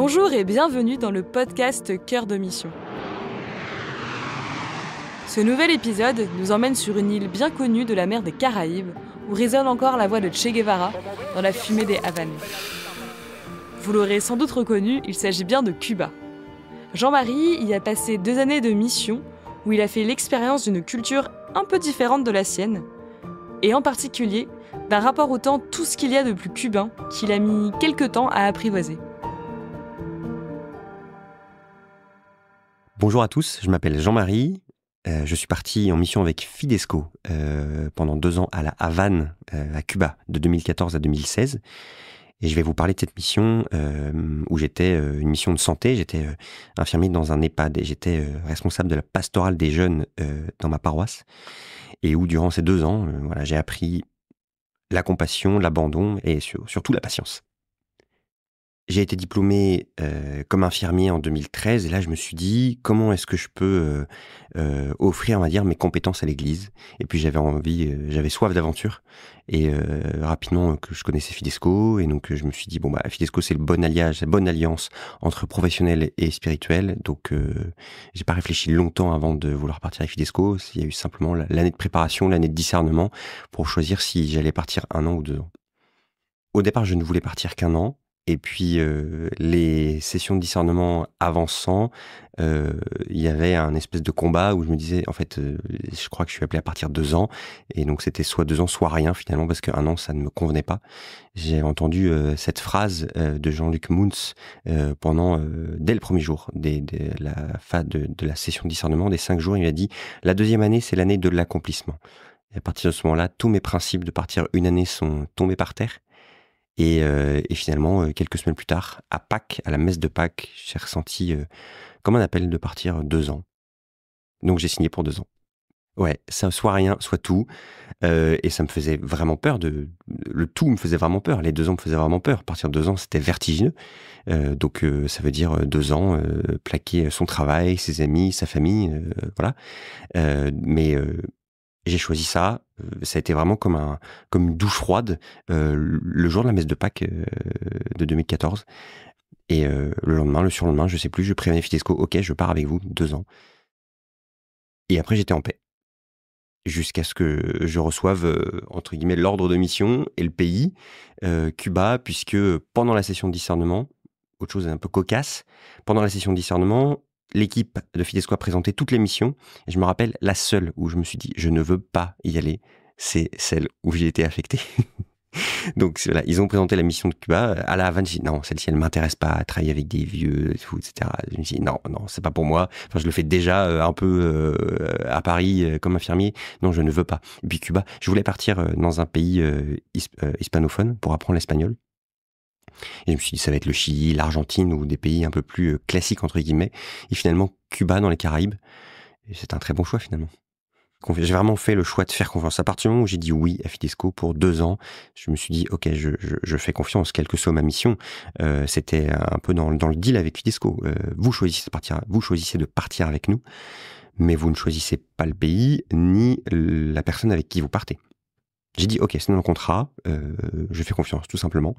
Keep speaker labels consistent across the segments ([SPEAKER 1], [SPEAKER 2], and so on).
[SPEAKER 1] Bonjour et bienvenue dans le podcast Cœur de Mission. Ce nouvel épisode nous emmène sur une île bien connue de la mer des Caraïbes, où résonne encore la voix de Che Guevara dans la fumée des Havanes. Vous l'aurez sans doute reconnu, il s'agit bien de Cuba. Jean-Marie y a passé 2 années de mission, où il a fait l'expérience d'une culture un peu différente de la sienne, et en particulier d'un rapport au temps tout ce qu'il y a de plus cubain qu'il a mis quelque temps à apprivoiser.
[SPEAKER 2] Bonjour à tous, je m'appelle Jean-Marie, je suis parti en mission avec Fidesco pendant 2 ans à la Havane, à Cuba, de 2014 à 2016. Et je vais vous parler de cette mission où j'étais une mission de santé, j'étais infirmier dans un EHPAD et j'étais responsable de la pastorale des jeunes dans ma paroisse. Et où durant ces 2 ans, j'ai appris la compassion, l'abandon et surtout la patience. J'ai été diplômé comme infirmier en 2013 et là je me suis dit comment est-ce que je peux offrir, on va dire, mes compétences à l'Église. Et puis j'avais soif d'aventure et rapidement que je connaissais Fidesco et donc je me suis dit Fidesco c'est le bon alliage, la bonne alliance entre professionnel et spirituel. Donc j'ai pas réfléchi longtemps avant de vouloir partir avec Fidesco. Il y a eu simplement l'année de préparation, l'année de discernement pour choisir si j'allais partir 1 an ou 2 ans. Au départ je ne voulais partir qu'1 an. Et puis, les sessions de discernement avançant, il y avait un espèce de combat où je me disais, en fait, je crois que je suis appelé à partir 2 ans. Et donc, c'était soit 2 ans, soit rien, finalement, parce qu'1 an, ça ne me convenait pas. J'ai entendu cette phrase de Jean-Luc Mountz dès le premier jour de la session de discernement, des 5 jours. Il m'a dit, la 2e année, c'est l'année de l'accomplissement. Et à partir de ce moment-là, tous mes principes de partir 1 année sont tombés par terre. Et finalement, quelques semaines plus tard, à Pâques, à la messe de Pâques, j'ai ressenti comme un appel de partir 2 ans. Donc j'ai signé pour 2 ans. Ouais, ça soit rien, soit tout. Et ça me faisait vraiment peur. Le tout me faisait vraiment peur. Les 2 ans me faisaient vraiment peur. Partir 2 ans, c'était vertigineux. Donc ça veut dire 2 ans, plaquer son travail, ses amis, sa famille, voilà. Mais j'ai choisi ça. Ça a été vraiment comme une douche froide le jour de la messe de Pâques de 2014. Et le surlendemain, je sais plus, je prévenais Fidesco, ok, je pars avec vous 2 ans. Et après, j'étais en paix. Jusqu'à ce que je reçoive, entre guillemets, l'ordre de mission et le pays, Cuba, puisque pendant la session de discernement, autre chose un peu cocasse, pendant la session de discernement, l'équipe de Fidesco a présenté toutes les missions. Et je me rappelle, la seule où je me suis dit, je ne veux pas y aller, c'est celle où j'ai été affecté. Donc voilà, ils ont présenté la mission de Cuba à la Havane. J'ai dit non, celle-ci elle m'intéresse pas, à travailler avec des vieux, et tout, etc. Je me suis dit non, c'est pas pour moi. Enfin, je le fais déjà un peu à Paris comme infirmier. Non, je ne veux pas. Et puis Cuba, je voulais partir dans un pays hispanophone pour apprendre l'espagnol. Et je me suis dit ça va être le Chili, l'Argentine ou des pays un peu plus classiques entre guillemets. Et finalement Cuba dans les Caraïbes. Et c'est un très bon choix finalement. J'ai vraiment fait le choix de faire confiance. À partir du moment où j'ai dit oui à Fidesco pour 2 ans, je me suis dit ok, je fais confiance, quelle que soit ma mission. C'était un peu dans le deal avec Fidesco. Vous choisissez de partir avec nous, mais vous ne choisissez pas le pays ni la personne avec qui vous partez. J'ai dit ok, c'est dans le contrat, je fais confiance tout simplement.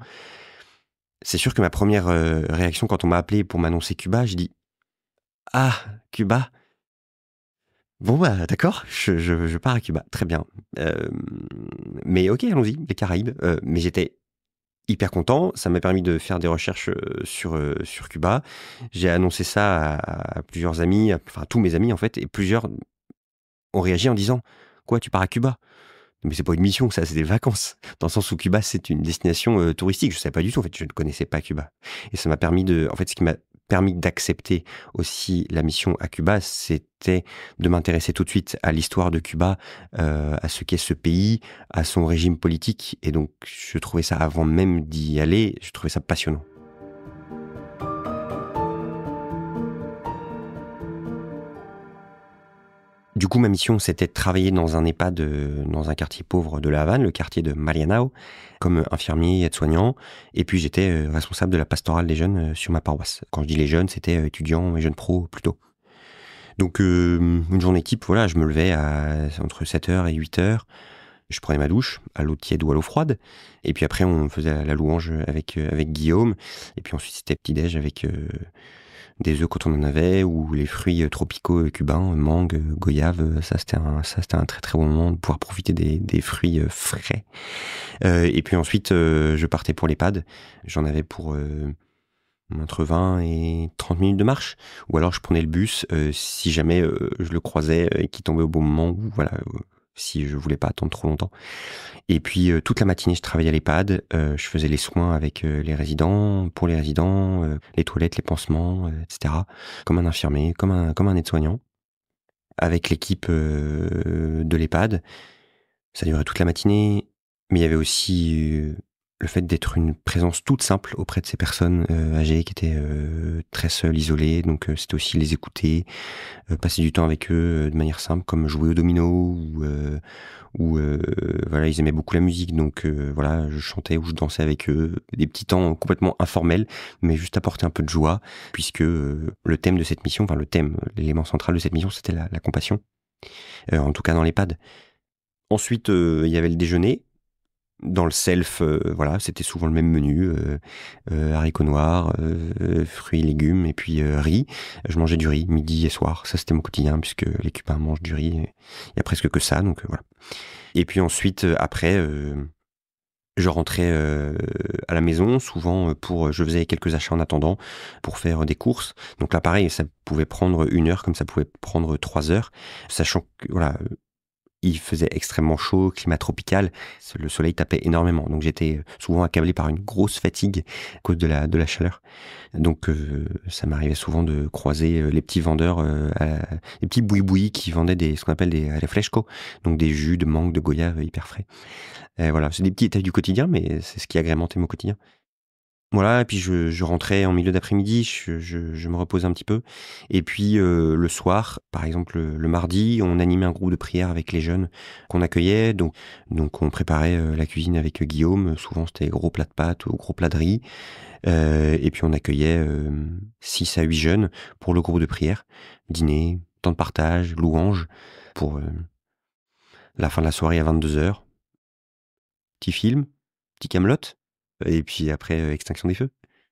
[SPEAKER 2] C'est sûr que ma première réaction quand on m'a appelé pour m'annoncer Cuba, j'ai dit ah, Cuba. Bon d'accord, je pars à Cuba, très bien. Mais ok, allons-y, les Caraïbes. Mais j'étais hyper content, ça m'a permis de faire des recherches sur Cuba. J'ai annoncé ça à plusieurs amis, enfin tous mes amis en fait, et plusieurs ont réagi en disant « Quoi, tu pars à Cuba ?» Mais c'est pas une mission, ça, c'est des vacances. Dans le sens où Cuba, c'est une destination touristique. Je savais pas du tout, en fait, je ne connaissais pas Cuba. Et ça m'a permis ce qui m'a permis d'accepter aussi la mission à Cuba, c'était de m'intéresser tout de suite à l'histoire de Cuba, à ce qu'est ce pays, à son régime politique. Et donc, je trouvais ça, avant même d'y aller, je trouvais ça passionnant. Du coup, ma mission, c'était de travailler dans un EHPAD, dans un quartier pauvre de la Havane, le quartier de Marianao, comme infirmier et aide-soignant. Et puis, j'étais responsable de la pastorale des jeunes sur ma paroisse. Quand je dis les jeunes, c'était étudiants et jeunes pros plutôt. Donc, une journée type, voilà, je me levais entre 7h et 8h. Je prenais ma douche à l'eau tiède ou à l'eau froide. Et puis après, on faisait la louange avec Guillaume. Et puis ensuite, c'était petit-déj avec des œufs quand on en avait, ou les fruits tropicaux cubains, mangue, goyave. Ça, c'était un très très bon moment de pouvoir profiter des fruits frais. Et puis ensuite, je partais pour l'EHPAD. J'en avais pour entre 20 et 30 minutes de marche. Ou alors, je prenais le bus si jamais je le croisais et qu'il tombait au bon moment. Ou voilà, si je voulais pas attendre trop longtemps. Et puis toute la matinée, je travaillais à l'EHPAD. Je faisais les soins avec les résidents, pour les résidents, les toilettes, les pansements, etc. Comme un infirmier, comme un aide-soignant. Avec l'équipe de l'EHPAD, ça durait toute la matinée. Mais il y avait aussi le fait d'être une présence toute simple auprès de ces personnes âgées qui étaient très seules, isolées. Donc c'était aussi les écouter, passer du temps avec eux de manière simple, comme jouer au domino ou voilà, ils aimaient beaucoup la musique, donc voilà, je chantais ou je dansais avec eux, des petits temps complètement informels, mais juste apporter un peu de joie, puisque le thème de cette mission, enfin l'élément central de cette mission, c'était la compassion, en tout cas dans l'EHPAD. Ensuite, il y avait le déjeuner. Dans le self, voilà, c'était souvent le même menu, haricots noirs, fruits, légumes, et puis riz. Je mangeais du riz midi et soir. Ça, c'était mon quotidien, puisque les Cubains mangent du riz. Il y a presque que ça, donc voilà. Et puis ensuite, après, je rentrais à la maison, souvent je faisais quelques achats en attendant pour faire des courses. Donc là, pareil, ça pouvait prendre 1 heure, comme ça pouvait prendre 3 heures, sachant que, voilà, il faisait extrêmement chaud, climat tropical, le soleil tapait énormément. Donc j'étais souvent accablé par une grosse fatigue à cause de la chaleur. Donc ça m'arrivait souvent de croiser les petits vendeurs, les petits boui-boui qui vendaient ce qu'on appelle des refrescos, donc des jus de mangue, de goyave hyper frais. Voilà, c'est des petits détails du quotidien, mais c'est ce qui agrémentait mon quotidien. Voilà, et puis je rentrais en milieu d'après-midi, je me reposais un petit peu. Et puis le soir, par exemple le mardi, on animait un groupe de prière avec les jeunes qu'on accueillait. Donc on préparait la cuisine avec Guillaume. Souvent c'était gros plat de pâtes ou gros plat de riz. Et puis on accueillait 6 à 8 jeunes pour le groupe de prière. Dîner, temps de partage, louange, pour la fin de la soirée à 22h. Petit film, petit Kaamelott. Et puis après, Extinction des feux.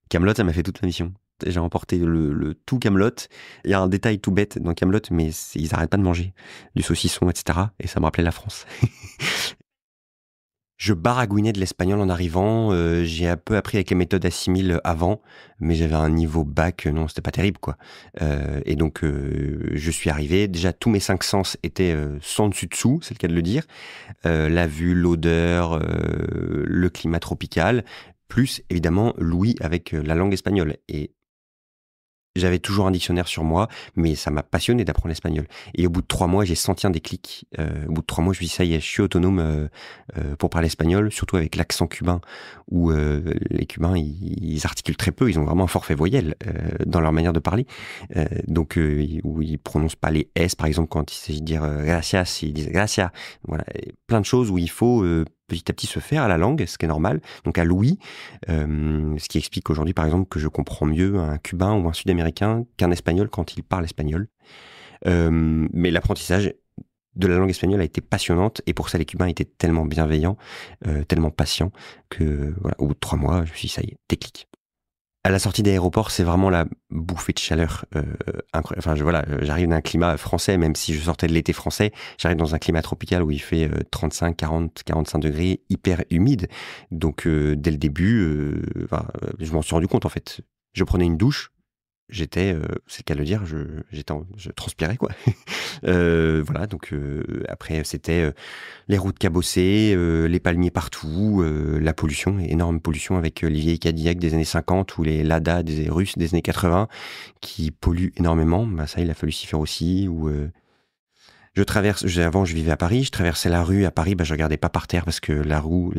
[SPEAKER 2] Kaamelott, ça m'a fait toute ma mission. J'ai remporté le tout Kaamelott. Il y a un détail tout bête dans Kaamelott, mais ils arrêtent pas de manger du saucisson, etc. Et ça me rappelait la France. Je baragouinais de l'espagnol en arrivant. J'ai un peu appris avec les méthodes assimile avant, mais j'avais un niveau bac, non, c'était pas terrible, quoi. Et donc, je suis arrivé. Déjà, tous mes 5 sens étaient sans dessus-dessous, c'est le cas de le dire. La vue, l'odeur, le climat tropical, plus évidemment l'ouïe avec la langue espagnole. Et j'avais toujours un dictionnaire sur moi, mais ça m'a passionné d'apprendre l'espagnol. Et au bout de 3 mois, j'ai senti un déclic. Au bout de 3 mois, je me suis dit, ça y est, je suis autonome pour parler espagnol, surtout avec l'accent cubain, où les Cubains, ils articulent très peu, ils ont vraiment un forfait voyelle dans leur manière de parler. Donc, où ils prononcent pas les S, par exemple, quand il s'agit de dire gracias, ils disent gracias. Voilà, et plein de choses où il faut petit à petit se faire à la langue, ce qui est normal, donc à l'ouïe, ce qui explique aujourd'hui par exemple que je comprends mieux un Cubain ou un Sud-Américain qu'un Espagnol quand il parle espagnol. Mais l'apprentissage de la langue espagnole a été passionnante, et pour ça les Cubains étaient tellement bienveillants, tellement patients, que voilà, au bout de 3 mois, je me suis dit, ça y est, déclic. À la sortie d'aéroport, c'est vraiment la bouffée de chaleur incroyable. Enfin, voilà, j'arrive d'un climat français, même si je sortais de l'été français, j'arrive dans un climat tropical où il fait 35, 40, 45 degrés, hyper humide. Donc, dès le début, je m'en suis rendu compte, en fait. Je prenais une douche, j'étais, c'est le cas de le dire, je transpirais, quoi. Voilà, donc après c'était les routes cabossées, les palmiers partout, la pollution, énorme pollution avec les vieilles Cadillac des années 50 ou les Lada des Russes des années 80 qui polluent énormément. Ben ça, il a fallu s'y faire aussi. Ou avant je vivais à Paris, je traversais la rue à Paris, je regardais pas par terre parce que la rue,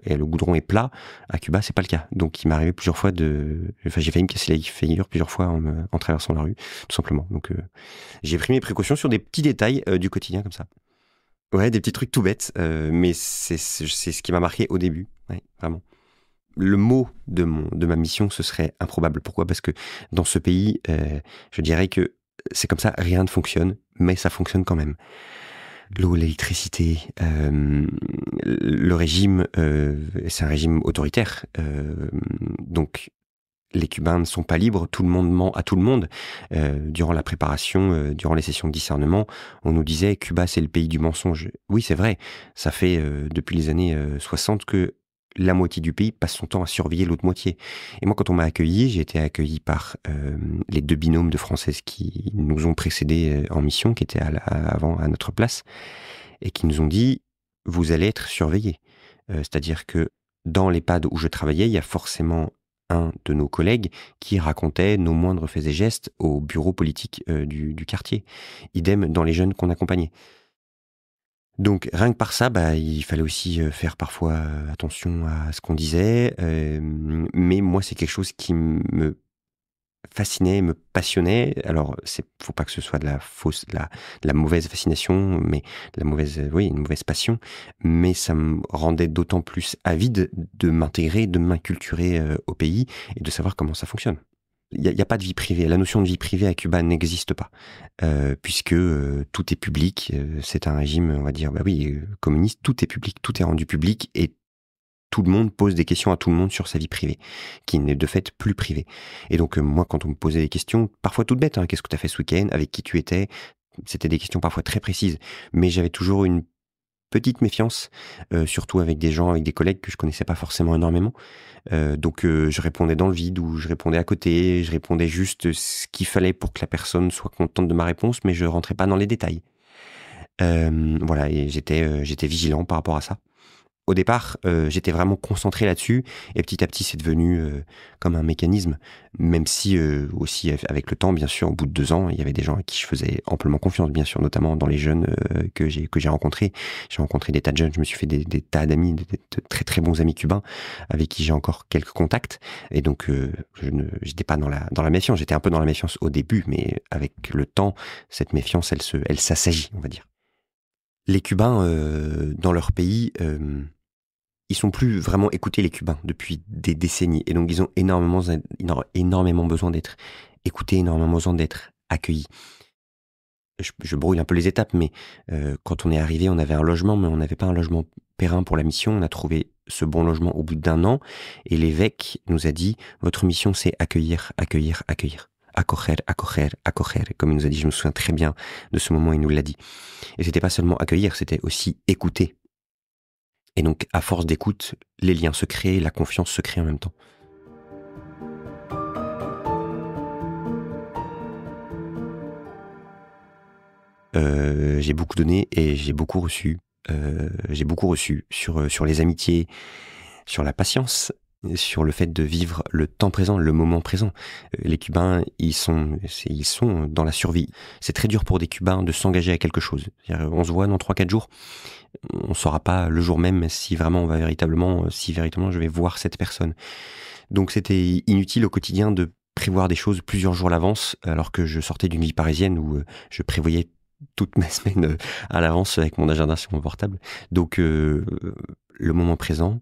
[SPEAKER 2] et le goudron est plat. À Cuba, c'est pas le cas. Donc il m'est arrivé plusieurs fois j'ai failli me casser la figure plusieurs fois en traversant la rue, tout simplement. Donc j'ai pris mes précautions sur des petits détails du quotidien comme ça. Ouais, des petits trucs tout bêtes, mais c'est ce qui m'a marqué au début, ouais, vraiment. Le mot de ma mission, ce serait improbable. Pourquoi ? Parce que dans ce pays, je dirais que c'est comme ça, rien ne fonctionne, mais ça fonctionne quand même. l'eau, l'électricité. Le régime, c'est un régime autoritaire. Donc, les Cubains ne sont pas libres, tout le monde ment à tout le monde. Durant la préparation, durant les sessions de discernement, on nous disait Cuba c'est le pays du mensonge. Oui, c'est vrai, ça fait depuis les années 60 que la moitié du pays passe son temps à surveiller l'autre moitié. Et moi, quand on m'a accueilli, j'ai été accueilli par les 2 binômes de Françaises qui nous ont précédés en mission, qui étaient avant à notre place, et qui nous ont dit vous allez être surveillés. C'est-à-dire que dans l'EHPAD où je travaillais, il y a forcément un de nos collègues qui racontait nos moindres faits et gestes au bureau politique du quartier. Idem dans les jeunes qu'on accompagnait. Donc rien que par ça, il fallait aussi faire parfois attention à ce qu'on disait. Mais moi, c'est quelque chose qui me fascinait, me passionnait. Alors, faut pas que ce soit de la mauvaise fascination, mais une mauvaise passion. Mais ça me rendait d'autant plus avide de m'intégrer, de m'inculturer au pays et de savoir comment ça fonctionne. Il y a pas de vie privée. La notion de vie privée à Cuba n'existe pas, puisque tout est public. C'est un régime, on va dire, communiste. Tout est public, tout est rendu public et tout le monde pose des questions à tout le monde sur sa vie privée, qui n'est de fait plus privée. Et donc moi, quand on me posait des questions, parfois toutes bêtes, qu'est-ce que tu as fait ce week-end, avec qui tu étais, c'était des questions parfois très précises, mais j'avais toujours une petite méfiance, surtout avec des gens, avec des collègues que je connaissais pas forcément énormément. Donc je répondais dans le vide ou je répondais à côté, je répondais juste ce qu'il fallait pour que la personne soit contente de ma réponse, mais je rentrais pas dans les détails. Voilà, et j'étais vigilant par rapport à ça. Au départ, j'étais vraiment concentré là-dessus, et petit à petit, c'est devenu comme un mécanisme, même si aussi avec le temps, bien sûr, au bout de 2 ans, il y avait des gens à qui je faisais amplement confiance, bien sûr, notamment dans les jeunes que j'ai rencontrés. J'ai rencontré des tas de jeunes, je me suis fait des tas d'amis, de très très bons amis cubains, avec qui j'ai encore quelques contacts, et donc j'étais pas dans la méfiance, j'étais un peu dans la méfiance au début, mais avec le temps, cette méfiance, elle s'assagit, on va dire. Les Cubains, dans leur pays, ils sont plus vraiment écoutés, les Cubains, depuis des décennies. Et donc, ils ont énormément besoin d'être écoutés, énormément besoin d'être accueillis. Je brouille un peu les étapes, mais quand on est arrivé, on avait un logement, mais on n'avait pas un logement périn pour la mission. On a trouvé ce bon logement au bout d'1 an. Et l'évêque nous a dit, votre mission, c'est accueillir, accueillir, accueillir. Acoger, acoger, acoger. Comme il nous a dit, je me souviens très bien de ce moment, il nous l'a dit. Et c'était pas seulement accueillir, c'était aussi écouter. Et donc, à force d'écoute, les liens se créent, la confiance se crée en même temps. J'ai beaucoup donné et j'ai beaucoup reçu. J'ai beaucoup reçu sur les amitiés, sur la patience, sur le fait de vivre le temps présent, le moment présent. Les Cubains, ils sont dans la survie. C'est très dur pour des Cubains de s'engager à quelque chose. On se voit dans 3-4 jours. On ne saura pas le jour même si véritablement je vais voir cette personne. Donc c'était inutile au quotidien de prévoir des choses plusieurs jours à l'avance, alors que je sortais d'une vie parisienne où je prévoyais toutes mes semaines à l'avance avec mon agenda sur mon portable. Donc le moment présent,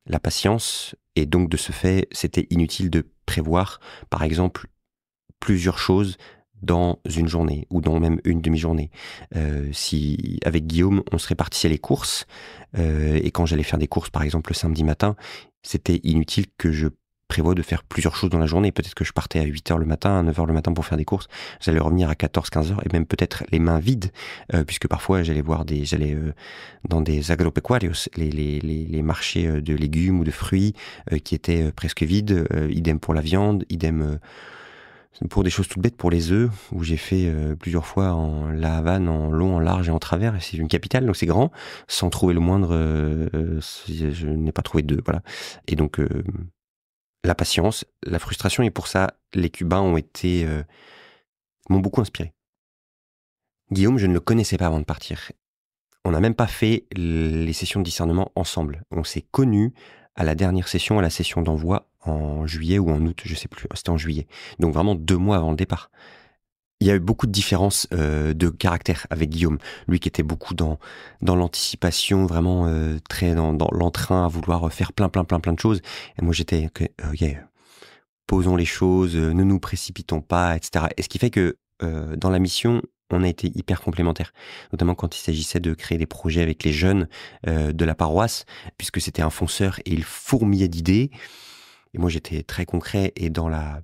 [SPEAKER 2] la patience, et donc de ce fait, c'était inutile de prévoir, par exemple, plusieurs choses dans une journée ou dans même une demi-journée. Si avec Guillaume, on se répartissait les courses, et quand j'allais faire des courses, par exemple le samedi matin, c'était inutile que je prévoie de faire plusieurs choses dans la journée. Peut-être que je partais à 8h le matin, à 9h le matin pour faire des courses. J'allais revenir à 14-15h et même peut-être les mains vides, puisque parfois j'allais dans des agropecuarios, les marchés de légumes ou de fruits qui étaient presque vides. Idem pour la viande, idem pour des choses toutes bêtes, pour les œufs, où j'ai fait plusieurs fois en La Havane, en long, en large et en travers. Et c'est une capitale, donc c'est grand, sans trouver le moindre. Je n'ai pas trouvé d'œufs, voilà. Et donc la patience, la frustration, et pour ça, les Cubains m'ont beaucoup inspiré. Guillaume, je ne le connaissais pas avant de partir. On n'a même pas fait les sessions de discernement ensemble. On s'est connus à la dernière session, à la session d'envoi en juillet ou en août, je sais plus. C'était en juillet. Donc vraiment 2 mois avant le départ. Il y a eu beaucoup de différences de caractère avec Guillaume. Lui qui était beaucoup dans l'anticipation, vraiment très dans l'entrain à vouloir faire plein de choses. Et moi j'étais, posons les choses, ne nous précipitons pas, etc. Et ce qui fait que dans la mission, on a été hyper complémentaires, notamment quand il s'agissait de créer des projets avec les jeunes de la paroisse, puisque c'était un fonceur et il fourmillait d'idées. Et moi, j'étais très concret et dans la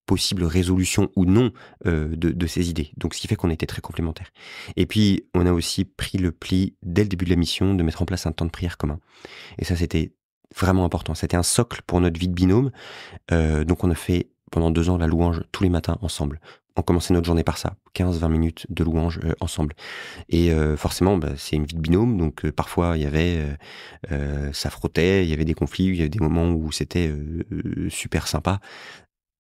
[SPEAKER 2] possible résolution ou non de ces idées. Donc, ce qui fait qu'on était très complémentaires. Et puis, on a aussi pris le pli, dès le début de la mission, de mettre en place un temps de prière commun. Et ça, c'était vraiment important. C'était un socle pour notre vie de binôme. Donc, on a fait pendant 2 ans la louange tous les matins ensemble. On commençait notre journée par ça, 15-20 minutes de louange ensemble. Et forcément, c'est une vie de binôme, donc parfois il y avait, ça frottait, il y avait des conflits, il y avait des moments où c'était super sympa.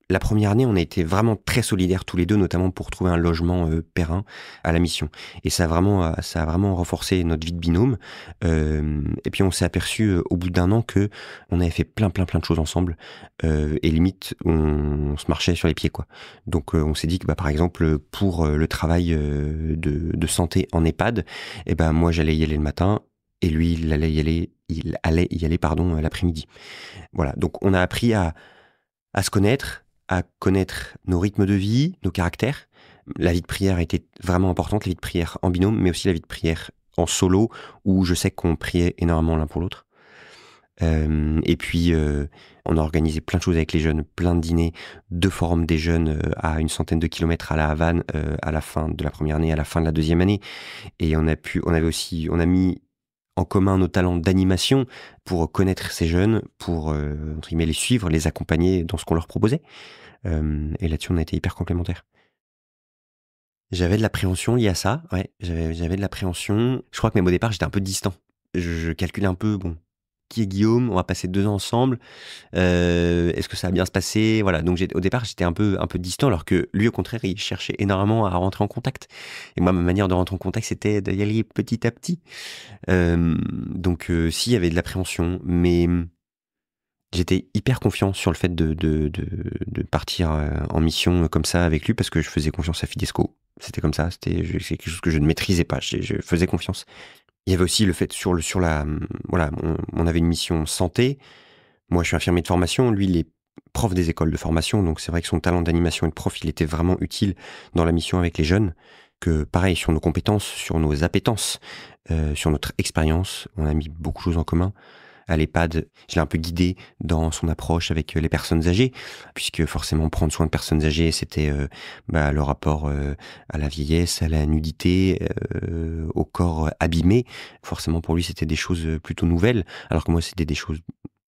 [SPEAKER 2] La première année, on a été vraiment très solidaires tous les deux, notamment pour trouver un logement périn à la mission. Et ça a vraiment renforcé notre vie de binôme. Et puis on s'est aperçu au bout d'1 an que on avait fait plein de choses ensemble. Et limite, on se marchait sur les pieds, quoi. Donc on s'est dit que par exemple pour le travail de santé en EHPAD, moi j'allais y aller le matin et lui il allait y aller l'après-midi. Voilà. Donc on a appris à se connaître, à connaître nos rythmes de vie, nos caractères. La vie de prière était vraiment importante, la vie de prière en binôme, mais aussi la vie de prière en solo, où je sais qu'on priait énormément l'un pour l'autre. Et puis, on a organisé plein de choses avec les jeunes, plein de dîners, 2 forums des jeunes à une centaine de kilomètres à la Havane, à la fin de la première année, à la fin de la 2e année. Et on a mis en commun nos talents d'animation pour connaître ces jeunes, pour entre guillemets les suivre, les accompagner dans ce qu'on leur proposait. Et là-dessus, on a été hyper complémentaires. J'avais de l'appréhension liée à ça, ouais. J'avais de l'appréhension. Je crois que même au départ, j'étais un peu distant. Je calculais un peu, qui est Guillaume? On va passer 2 ans ensemble. Est-ce que ça va bien se passer? Voilà. Donc au départ, j'étais un peu distant, alors que lui, au contraire, il cherchait énormément à rentrer en contact. Et moi, ma manière de rentrer en contact, c'était d'y aller petit à petit. Donc, si, il y avait de l'appréhension, mais j'étais hyper confiant sur le fait de partir en mission comme ça avec lui, parce que je faisais confiance à Fidesco. C'était comme ça. C'est quelque chose que je ne maîtrisais pas. Je faisais confiance. Il y avait aussi le fait on avait une mission santé. Moi, je suis infirmier de formation. Lui, il est prof des écoles de formation. Donc, c'est vrai que son talent d'animation et de prof, il était vraiment utile dans la mission avec les jeunes. Que pareil, sur nos compétences, sur nos appétences, sur notre expérience, on a mis beaucoup de choses en commun. À l'EHPAD, je l'ai un peu guidé dans son approche avec les personnes âgées, puisque forcément prendre soin de personnes âgées, c'était le rapport à la vieillesse, à la nudité, au corps abîmé. Forcément pour lui, c'était des choses plutôt nouvelles, alors que moi, c'était des choses...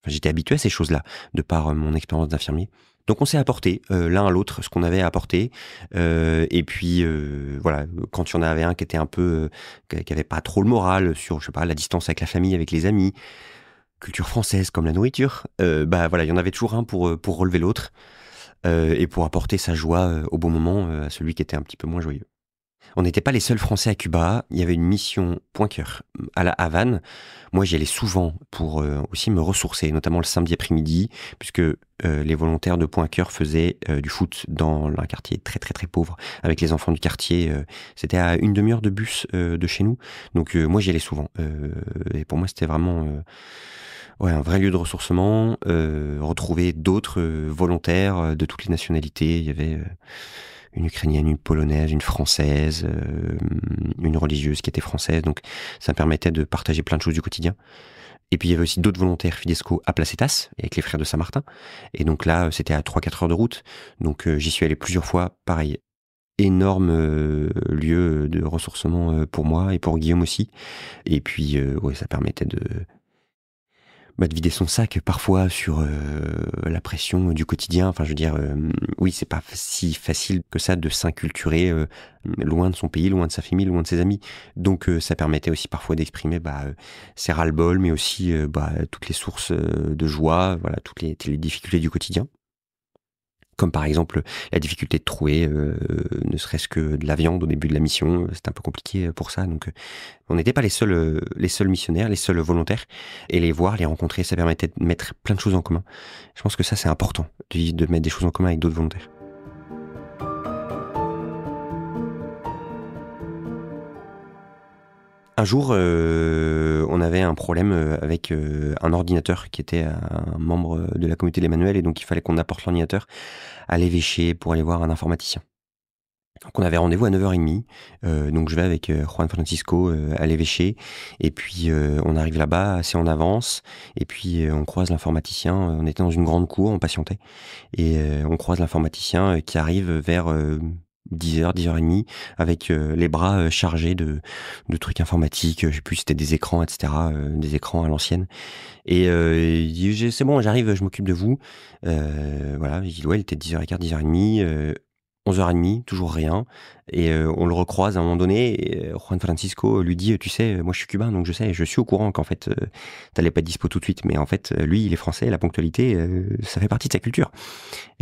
[SPEAKER 2] j'étais habitué à ces choses-là, de par mon expérience d'infirmier. Donc on s'est apporté l'un à l'autre ce qu'on avait à apporter, et puis quand il y en avait un qui était un peu qui avait pas trop le moral sur, je sais pas, la distance avec la famille, avec les amis, culture française comme la nourriture, il y en avait toujours un pour relever l'autre et pour apporter sa joie au bon moment à celui qui était un petit peu moins joyeux. On n'était pas les seuls Français à Cuba. Il y avait une mission Point Cœur à la Havane. Moi, j'y allais souvent pour aussi me ressourcer, notamment le samedi après-midi, puisque les volontaires de Point Cœur faisaient du foot dans un quartier très très très pauvre, avec les enfants du quartier. C'était à une demi-heure de bus de chez nous. Donc moi, j'y allais souvent. Et pour moi, c'était vraiment... un vrai lieu de ressourcement, retrouver d'autres volontaires de toutes les nationalités. Il y avait une Ukrainienne, une Polonaise, une Française, une religieuse qui était française. Donc ça me permettait de partager plein de choses du quotidien. Et puis il y avait aussi d'autres volontaires Fidesco à Placetas, avec les frères de Saint-Martin. Et donc là, c'était à 3-4 heures de route. Donc j'y suis allé plusieurs fois, pareil. Énorme lieu de ressourcement pour moi et pour Guillaume aussi. Et puis ça permettait de vider son sac parfois sur la pression du quotidien. Enfin, je veux dire, oui, c'est pas si facile que ça de s'inculturer loin de son pays, loin de sa famille, loin de ses amis. Donc, ça permettait aussi parfois d'exprimer ses ras-le-bol, mais aussi toutes les sources de joie, voilà, toutes les difficultés du quotidien. Comme par exemple la difficulté de trouver ne serait-ce que de la viande au début de la mission. C'était un peu compliqué pour ça. Donc on n'était pas les seuls missionnaires, les seuls volontaires. Et les voir, les rencontrer, ça permettait de mettre plein de choses en commun. Je pense que ça, c'est important, de mettre des choses en commun avec d'autres volontaires. Un jour, on avait un problème avec un ordinateur qui était un membre de la communauté d'Emmanuel, et donc il fallait qu'on apporte l'ordinateur à l'évêché pour aller voir un informaticien. Donc on avait rendez-vous à 9h30, donc je vais avec Juan Francisco à l'évêché, et puis on arrive là-bas assez en avance, et puis on croise l'informaticien, on était dans une grande cour, on patientait, et on croise l'informaticien qui arrive vers 10h, 10h30, avec les bras chargés de trucs informatiques, je sais plus si c'était des écrans, etc., des écrans à l'ancienne. Et il dit, c'est bon, j'arrive, je m'occupe de vous. Voilà, il dit, ouais, il était 10h15, 10h30, 11h30, toujours rien. Et on le recroise à un moment donné, et Juan Francisco lui dit, tu sais, moi je suis cubain, donc je sais, je suis au courant qu'en fait, t'allais pas être dispo tout de suite, mais en fait, lui, il est français, la ponctualité, ça fait partie de sa culture.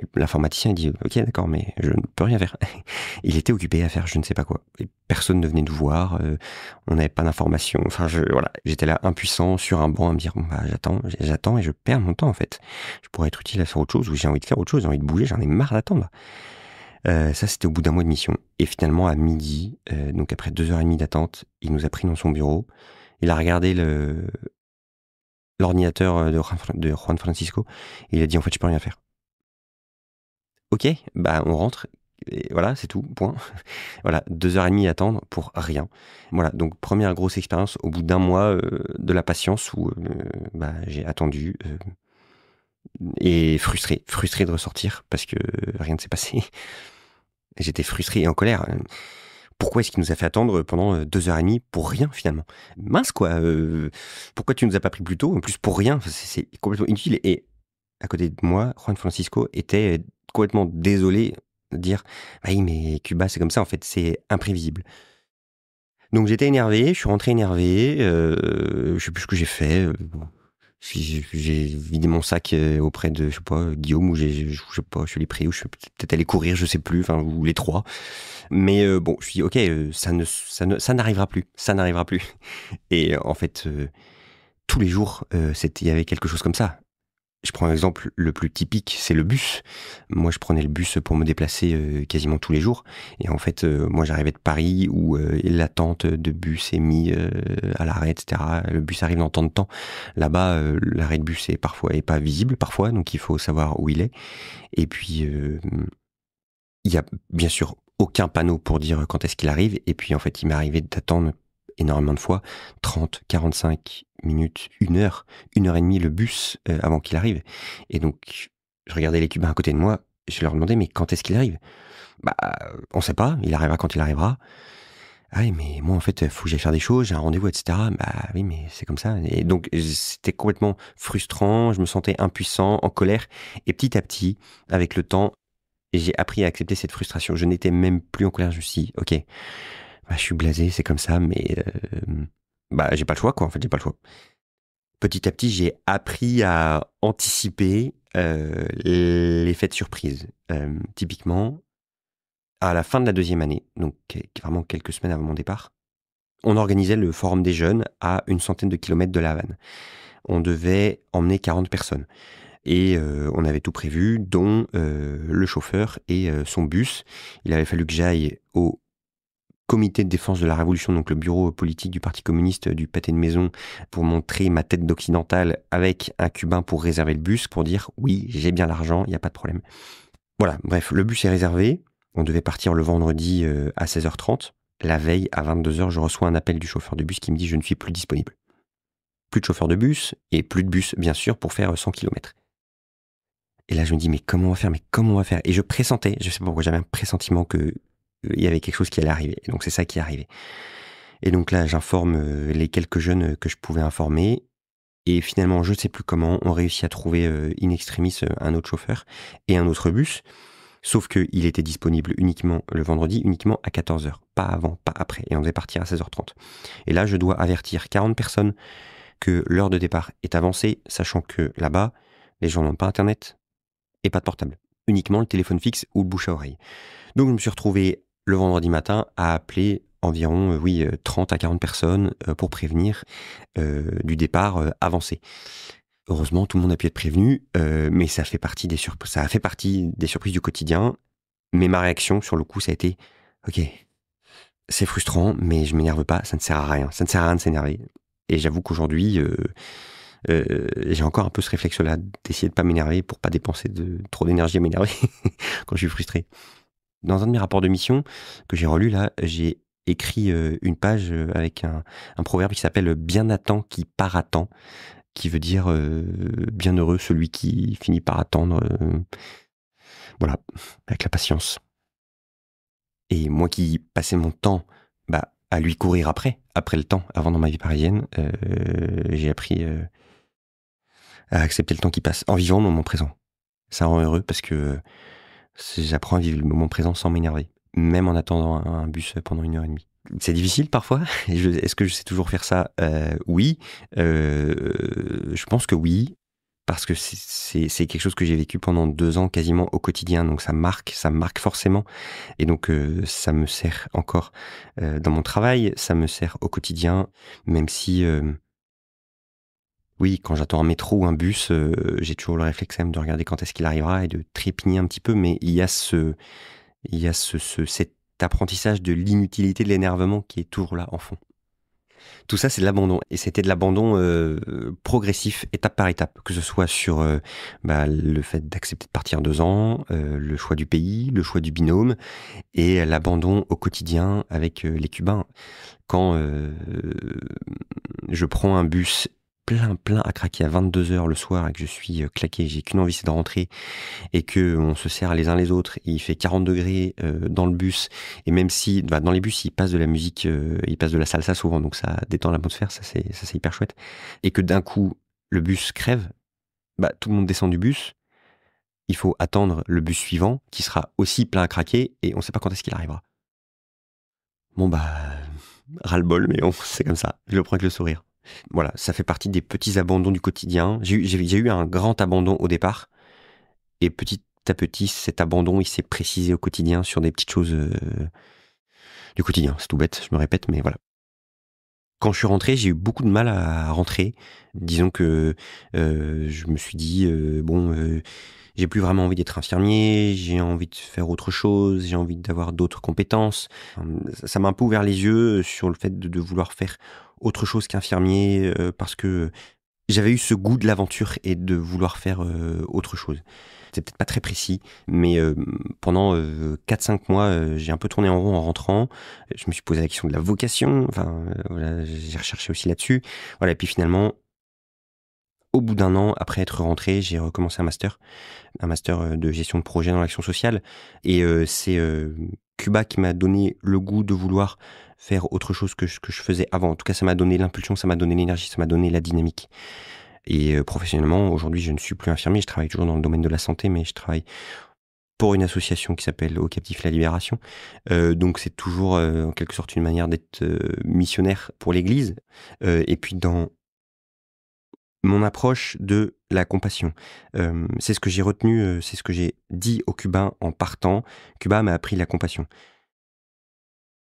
[SPEAKER 2] Et l'informaticien, il dit, ok, d'accord, mais je ne peux rien faire. Il était occupé à faire je ne sais pas quoi. Et personne ne venait nous voir, on n'avait pas d'informations. Enfin, voilà, j'étais là impuissant sur un banc à me dire, bon, bah, j'attends et je perds mon temps en fait. Je pourrais être utile à faire autre chose, ou j'ai envie de faire autre chose, j'ai envie de bouger, j'en ai marre d'attendre. Ça, c'était au bout d'un mois de mission. Et finalement, à midi, donc après 2h30 d'attente, il nous a pris dans son bureau. Il a regardé l'ordinateur de Juan Francisco et il a dit, en fait, je peux rien faire. Ok, bah on rentre. Et voilà, c'est tout, point. Voilà, 2h30 à attendre pour rien. Voilà, donc première grosse expérience au bout d'un mois de la patience où bah, j'ai attendu et frustré de ressortir parce que rien ne s'est passé. J'étais frustré et en colère. Pourquoi est-ce qu'il nous a fait attendre pendant 2h30 pour rien finalement? Mince quoi, pourquoi tu nous as pas pris plus tôt? En plus pour rien, c'est complètement inutile. Et à côté de moi, Juan Francisco était complètement désolé de dire bah oui mais Cuba c'est comme ça en fait, c'est imprévisible. Donc j'étais énervé, je suis rentré énervé, je sais plus ce que j'ai fait. J'ai vidé mon sac auprès de, je sais pas, Guillaume, ou je sais pas, je l'ai pris, ou je suis peut-être allé courir, je sais plus, enfin, ou les trois. Mais bon, je me suis dit, ok, ça n'arrivera plus, ça n'arrivera plus. Et en fait, tous les jours, il y avait quelque chose comme ça. Je prends un exemple le plus typique, c'est le bus. Moi, je prenais le bus pour me déplacer quasiment tous les jours. Et en fait, moi, j'arrivais de Paris où l'attente de bus est mise à l'arrêt, etc. Le bus arrive dans tant de temps. Là-bas, l'arrêt de bus est pas visible parfois, donc il faut savoir où il est. Et puis, il y a bien sûr aucun panneau pour dire quand est-ce qu'il arrive. Et puis, en fait, il m'est arrivé d'attendre énormément de fois, 30, 45 minutes, 1 heure, 1h30 le bus avant qu'il arrive. Et donc, je regardais les Cubains à côté de moi, je leur demandais, mais quand est-ce qu'il arrive? Bah, on sait pas, il arrivera quand il arrivera. Ah oui, mais moi, en fait, faut que j'aille faire des choses, j'ai un rendez-vous, etc. Bah oui, mais c'est comme ça. Et donc, c'était complètement frustrant, je me sentais impuissant, en colère. Et petit à petit, avec le temps, j'ai appris à accepter cette frustration. Je n'étais même plus en colère, je me suis dit, ok, bah, je suis blasé, c'est comme ça, mais bah, j'ai pas le choix, quoi. En fait, j'ai pas le choix. Petit à petit, j'ai appris à anticiper les fêtes surprises. Typiquement, à la fin de la 2e année, donc vraiment quelques semaines avant mon départ, on organisait le Forum des jeunes à une centaine de kilomètres de La Havane. On devait emmener 40 personnes. Et on avait tout prévu, dont le chauffeur et son bus. Il avait fallu que j'aille au comité de défense de la Révolution, donc le bureau politique du Parti communiste du pâté de maison, pour montrer ma tête d'occidental avec un Cubain pour réserver le bus, pour dire oui, j'ai bien l'argent, il n'y a pas de problème. Voilà, bref, le bus est réservé. On devait partir le vendredi à 16h30. La veille, à 22h, je reçois un appel du chauffeur de bus qui me dit je ne suis plus disponible. Plus de chauffeur de bus et plus de bus, bien sûr, pour faire 100 km. Et là, je me dis mais comment on va faire? Et je pressentais, je sais pas pourquoi, j'avais un pressentiment que il y avait quelque chose qui allait arriver. Et donc c'est ça qui est arrivé. Et donc là, j'informe les quelques jeunes que je pouvais informer. Et finalement, je ne sais plus comment, on réussit à trouver in extremis un autre chauffeur et un autre bus. Sauf qu'il était disponible uniquement le vendredi, uniquement à 14h. Pas avant, pas après. Et on devait partir à 16h30. Et là, je dois avertir 40 personnes que l'heure de départ est avancée, sachant que là-bas, les gens n'ont pas Internet et pas de portable. Uniquement le téléphone fixe ou le bouche à oreille. Donc je me suis retrouvé le vendredi matin à appeler environ 30 à 40 personnes pour prévenir du départ avancé. Heureusement, tout le monde a pu être prévenu, mais ça a fait partie des surprises du quotidien. Mais ma réaction sur le coup, ça a été ok, c'est frustrant, mais je m'énerve pas, ça ne sert à rien. Ça ne sert à rien de s'énerver. Et j'avoue qu'aujourd'hui, j'ai encore un peu ce réflexe-là d'essayer de pas m'énerver pour pas dépenser trop d'énergie à m'énerver quand je suis frustré. Dans un de mes rapports de mission que j'ai relu là, j'ai écrit une page avec un proverbe qui s'appelle bien à temps qui part à temps, qui veut dire bienheureux celui qui finit par attendre. Voilà, avec la patience. Et moi qui passais mon temps à lui courir après le temps, avant dans ma vie parisienne, j'ai appris à accepter le temps qui passe en vivant le moment présent. Ça rend heureux parce que j'apprends à vivre le moment présent sans m'énerver, même en attendant un bus pendant 1 heure et demie. C'est difficile parfois. Est-ce que je sais toujours faire ça? Oui. Je pense que oui. Parce que c'est quelque chose que j'ai vécu pendant 2 ans quasiment au quotidien. Donc ça me marque forcément. Et donc ça me sert encore dans mon travail, ça me sert au quotidien, même si, oui, quand j'attends un métro ou un bus, j'ai toujours le réflexe quand même de regarder quand est-ce qu'il arrivera et de trépigner un petit peu. Mais il y a cet apprentissage de l'inutilité de l'énervement qui est toujours là en fond. Tout ça, c'est de l'abandon. Et c'était de l'abandon progressif, étape par étape. Que ce soit sur le fait d'accepter de partir 2 ans, le choix du pays, le choix du binôme, et l'abandon au quotidien avec les Cubains. Quand je prends un bus plein à craquer à 22h le soir et que je suis claqué, j'ai qu'une envie, c'est de rentrer, et que on se serre les uns les autres, et il fait 40 degrés dans le bus, et même si dans les bus il passe de la musique, il passe de la salsa souvent, donc ça détend l'atmosphère, ça c'est hyper chouette, et que d'un coup le bus crève, tout le monde descend du bus, il faut attendre le bus suivant qui sera aussi plein à craquer, et on sait pas quand est-ce qu'il arrivera. Bon ras-le-bol, mais bon, c'est comme ça, je le prends avec le sourire. Voilà, ça fait partie des petits abandons du quotidien. J'ai eu un grand abandon au départ, et petit à petit, cet abandon, il s'est précisé au quotidien sur des petites choses du quotidien. C'est tout bête, je me répète, mais voilà. Quand je suis rentré, j'ai eu beaucoup de mal à rentrer. Disons que je me suis dit, j'ai plus vraiment envie d'être infirmier, j'ai envie de faire autre chose, j'ai envie d'avoir d'autres compétences. Ça m'a un peu ouvert les yeux sur le fait de vouloir faire autre chose qu'infirmier, parce que j'avais eu ce goût de l'aventure et de vouloir faire autre chose. C'est peut-être pas très précis, mais pendant 4-5 mois, j'ai un peu tourné en rond en rentrant. Je me suis posé la question de la vocation, voilà, j'ai recherché aussi là-dessus. Voilà, et puis finalement, au bout d'1 an, après être rentré, j'ai recommencé un master de gestion de projet dans l'action sociale. Et c'est Cuba qui m'a donné le goût de vouloir faire autre chose que je faisais avant. En tout cas, ça m'a donné l'impulsion, ça m'a donné l'énergie, ça m'a donné la dynamique. Et professionnellement, aujourd'hui, je ne suis plus infirmier, je travaille toujours dans le domaine de la santé, mais je travaille pour une association qui s'appelle Au Captif la Libération. Donc c'est toujours en quelque sorte une manière d'être missionnaire pour l'Église. Et puis dans mon approche de la compassion. C'est ce que j'ai retenu, c'est ce que j'ai dit aux Cubains en partant. Cuba m'a appris la compassion.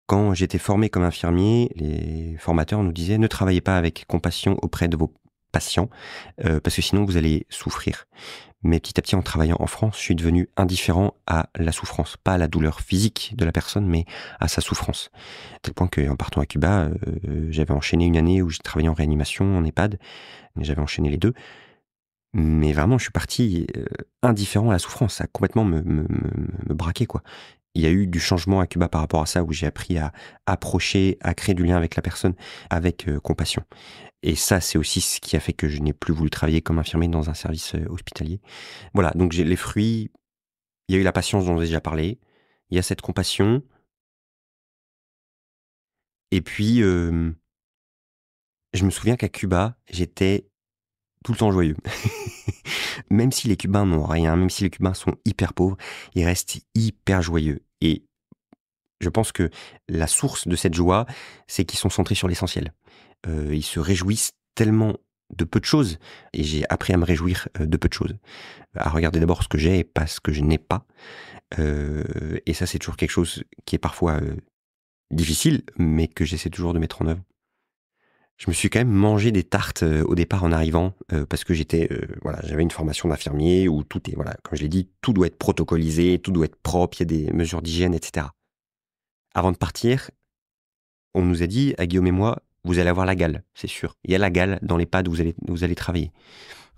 [SPEAKER 2] Quand j'étais formé comme infirmier, les formateurs nous disaient ne travaillez pas avec compassion auprès de vos patients, parce que sinon vous allez souffrir. Mais petit à petit, en travaillant en France, je suis devenu indifférent à la souffrance, pas à la douleur physique de la personne, mais à sa souffrance. À tel point qu'en partant à Cuba, j'avais enchaîné une année où j'ai travaillé en réanimation, en EHPAD, j'avais enchaîné les deux. Mais vraiment, je suis parti indifférent à la souffrance. Ça a complètement me braqué, quoi. Il y a eu du changement à Cuba par rapport à ça, où j'ai appris à approcher, à créer du lien avec la personne, avec compassion. Et ça, c'est aussi ce qui a fait que je n'ai plus voulu travailler comme infirmier dans un service hospitalier. Voilà, donc j'ai les fruits. Il y a eu la patience dont j'ai déjà parlé. Il y a cette compassion. Et puis, je me souviens qu'à Cuba, j'étais tout le temps joyeux. Même si les Cubains n'ont rien, même si les Cubains sont hyper pauvres, ils restent hyper joyeux. Et je pense que la source de cette joie, c'est qu'ils sont centrés sur l'essentiel. Ils se réjouissent tellement de peu de choses, et j'ai appris à me réjouir de peu de choses. À regarder d'abord ce que j'ai et pas ce que je n'ai pas. Et ça, c'est toujours quelque chose qui est parfois difficile, mais que j'essaie toujours de mettre en œuvre. Je me suis quand même mangé des tartes au départ en arrivant, parce que j'avais une formation d'infirmier où tout est, voilà, comme je l'ai dit, tout doit être protocolisé, tout doit être propre, il y a des mesures d'hygiène, etc. Avant de partir, on nous a dit, à Guillaume et moi, vous allez avoir la gale, c'est sûr. Il y a la gale dans l'EHPAD où vous allez travailler.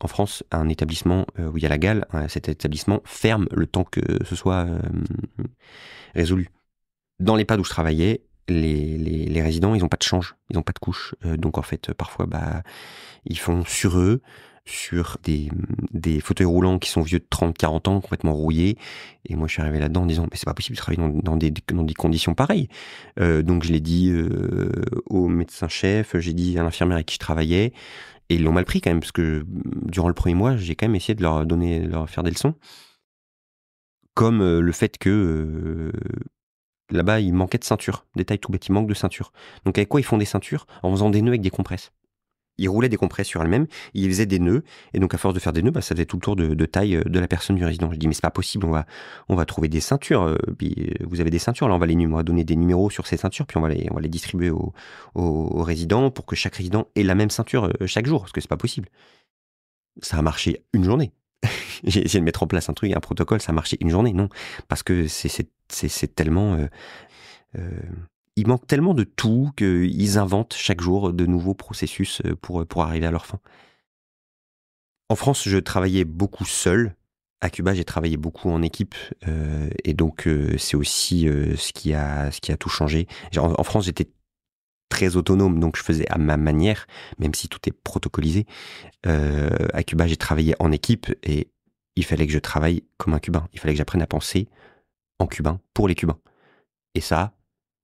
[SPEAKER 2] En France, un établissement où il y a la gale, cet établissement ferme le temps que ce soit résolu. Dans l'EHPAD où je travaillais, les résidents, ils n'ont pas de change, ils n'ont pas de couche. Donc en fait, parfois, ils font sur eux, sur des fauteuils roulants qui sont vieux de 30-40 ans, complètement rouillés. Et moi, je suis arrivé là-dedans en disant, mais c'est pas possible de travailler dans des conditions pareilles. Donc je l'ai dit au médecin-chef, j'ai dit à l'infirmière avec qui je travaillais. Et ils l'ont mal pris quand même, parce que durant le premier mois, j'ai quand même essayé de leur faire des leçons. Comme le fait que là-bas, il manquait de ceinture. Détail tout bête, il manque de ceinture. Donc avec quoi ils font des ceintures? En faisant des nœuds avec des compresses. Ils roulaient des compresses sur elles-mêmes, ils faisaient des nœuds, et donc à force de faire des nœuds, ça faisait tout le tour de taille de la personne du résident. Je dis, mais c'est pas possible, on va trouver des ceintures, puis vous avez des ceintures, là on va donner des numéros sur ces ceintures, puis on va les distribuer aux résidents pour que chaque résident ait la même ceinture chaque jour, parce que c'est pas possible. Ça a marché une journée. J'ai essayé de mettre en place un protocole, ça a marché une journée, non, parce que c'est tellement... il manque tellement de tout qu'ils inventent chaque jour de nouveaux processus pour arriver à leur fin. En France, je travaillais beaucoup seul. À Cuba, j'ai travaillé beaucoup en équipe. Et donc, c'est aussi ce qui a tout changé. En France, j'étais très autonome, donc je faisais à ma manière, même si tout est protocolisé. À Cuba, j'ai travaillé en équipe et il fallait que je travaille comme un Cubain. Il fallait que j'apprenne à penser en cubain pour les Cubains. Et ça,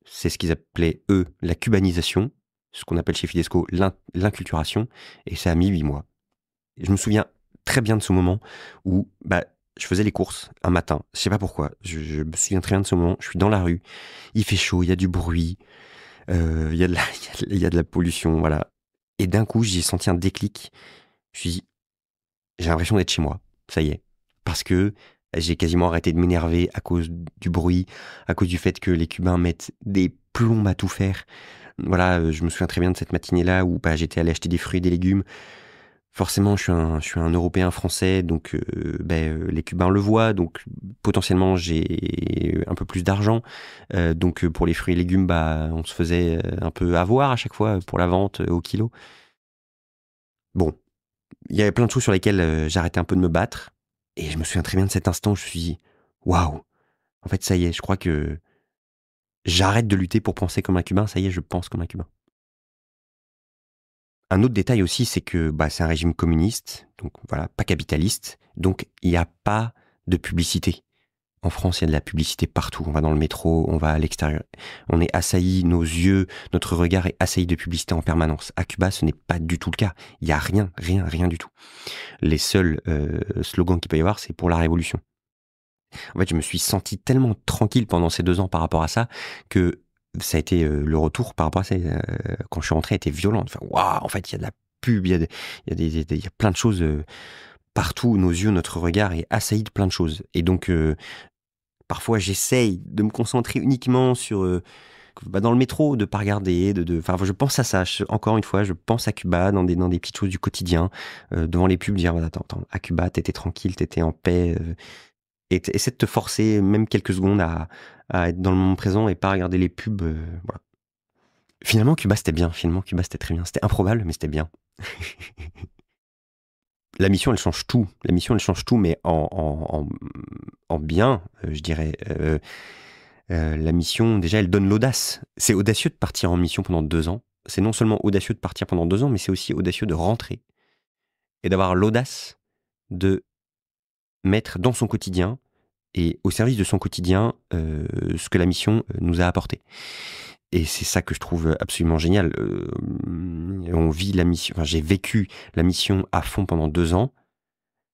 [SPEAKER 2] c'est ce qu'ils appelaient, eux, la cubanisation, ce qu'on appelle chez Fidesco l'inculturation, et ça a mis 8 mois. Et je me souviens très bien de ce moment où je faisais les courses un matin, je sais pas pourquoi, je me souviens très bien de ce moment, je suis dans la rue, il fait chaud, il y a du bruit, il y a de la pollution, voilà. Et d'un coup, j'ai senti un déclic, je me suis dit, j'ai l'impression d'être chez moi, ça y est, parce que j'ai quasiment arrêté de m'énerver à cause du bruit, à cause du fait que les Cubains mettent des plombes à tout faire. Voilà, je me souviens très bien de cette matinée-là où j'étais allé acheter des fruits et des légumes. Forcément, je suis un Européen français, donc les Cubains le voient, donc potentiellement j'ai un peu plus d'argent. Donc pour les fruits et légumes, on se faisait un peu avoir à chaque fois pour la vente au kilo. Bon, il y avait plein de choses sur lesquelles j'arrêtais un peu de me battre. Et je me souviens très bien de cet instant où je me suis dit, waouh, en fait, ça y est, je crois que j'arrête de lutter pour penser comme un Cubain, ça y est, je pense comme un Cubain. Un autre détail aussi, c'est que c'est un régime communiste, donc voilà, pas capitaliste, donc il n'y a pas de publicité. En France, il y a de la publicité partout. On va dans le métro, on va à l'extérieur. On est assailli, nos yeux, notre regard est assailli de publicité en permanence. À Cuba, ce n'est pas du tout le cas. Il n'y a rien du tout. Les seuls slogans qu'il peut y avoir, c'est pour la révolution. En fait, je me suis senti tellement tranquille pendant ces 2 ans par rapport à ça que ça a été le retour par rapport à ça. Quand je suis rentré, était violent. Enfin, waouh, en fait, il y a de la pub, il y a plein de choses partout. Nos yeux, notre regard est assailli de plein de choses. Et donc, parfois, j'essaye de me concentrer uniquement sur dans le métro, de pas regarder, je pense à ça. Encore une fois, je pense à Cuba dans des petites choses du quotidien, devant les pubs, dire attends, à Cuba, t'étais tranquille, t'étais en paix, et essaie de te forcer même quelques secondes à être dans le moment présent et pas regarder les pubs. Voilà. Finalement, Cuba, c'était bien. Finalement, Cuba, c'était très bien. C'était improbable, mais c'était bien. La mission, elle change tout. La mission, elle change tout, mais en bien, je dirais. La mission, déjà, elle donne l'audace. C'est audacieux de partir en mission pendant 2 ans. C'est non seulement audacieux de partir pendant 2 ans, mais c'est aussi audacieux de rentrer et d'avoir l'audace de mettre dans son quotidien et au service de son quotidien ce que la mission nous a apporté. Et c'est ça que je trouve absolument génial. On vit la mission. J'ai vécu la mission à fond pendant 2 ans.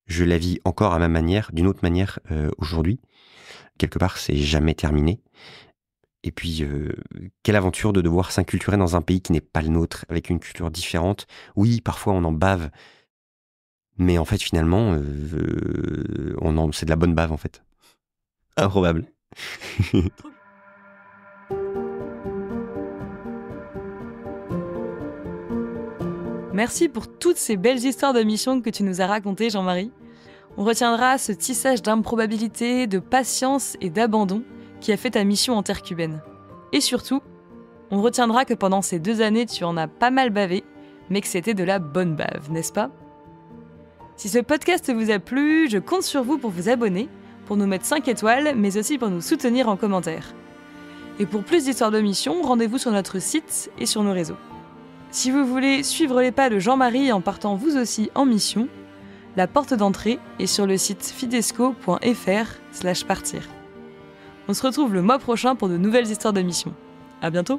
[SPEAKER 2] Je la vis encore à ma manière, d'une autre manière aujourd'hui. Quelque part, c'est jamais terminé. Et puis, quelle aventure de devoir s'inculturer dans un pays qui n'est pas le nôtre, avec une culture différente. Oui, parfois on en bave, mais en fait, finalement, c'est de la bonne bave, en fait. Improbable.
[SPEAKER 1] Merci pour toutes ces belles histoires de mission que tu nous as racontées, Jean-Marie. On retiendra ce tissage d'improbabilité, de patience et d'abandon qui a fait ta mission en terre cubaine. Et surtout, on retiendra que pendant ces 2 années, tu en as pas mal bavé, mais que c'était de la bonne bave, n'est-ce pas ? Si ce podcast vous a plu, je compte sur vous pour vous abonner, pour nous mettre 5 étoiles, mais aussi pour nous soutenir en commentaire. Et pour plus d'histoires de mission, rendez-vous sur notre site et sur nos réseaux. Si vous voulez suivre les pas de Jean-Marie en partant vous aussi en mission, la porte d'entrée est sur le site fidesco.fr/partir. On se retrouve le mois prochain pour de nouvelles histoires de mission. À bientôt!